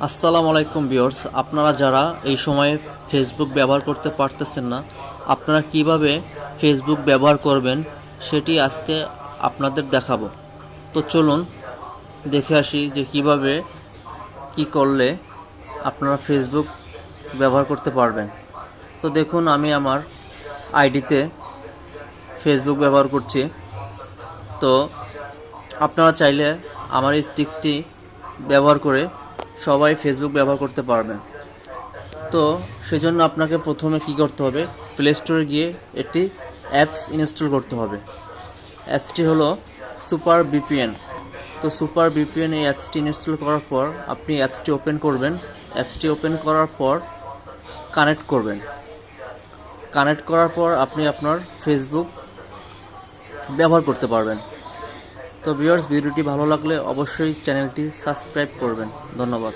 আসসালামু আলাইকুম ভিউয়ার্স, আপনারা যারা এই সময়ে ফেসবুক ব্যবহার করতে পারতেছেন না, আপনারা কিভাবে ফেসবুক ব্যবহার করবেন সেটি আজকে আপনাদের দেখাবো। তো চলুন দেখে আসি যে কিভাবে কি করলে আপনারা ফেসবুক ব্যবহার করতে পারবেন। তো দেখুন, আমি আমার আইডিতে ফেসবুক ব্যবহার করছি। তো আপনারা চাইলে আমার এই টিপসটি ব্যবহার করে সবাই ফেসবুক ব্যবহার করতে পারবেন। তো সেজন্য আপনাকে প্রথমে কী করতে হবে, প্লে স্টোরে গিয়ে একটি অ্যাপস ইনস্টল করতে হবে। অ্যাপসটি হলো সুপার ভিপিএন। তো সুপার ভিপিএন এই অ্যাপসটি ইনস্টল করার পর আপনি অ্যাপসটি ওপেন করবেন। অ্যাপসটি ওপেন করার পর কানেক্ট করবেন। কানেক্ট করার পর আপনি আপনার ফেসবুক ব্যবহার করতে পারবেন। তো ভিউয়ার্স, ভিডিওটি ভালো লাগলে অবশ্যই চ্যানেলটি সাবস্ক্রাইব করবেন। ধন্যবাদ।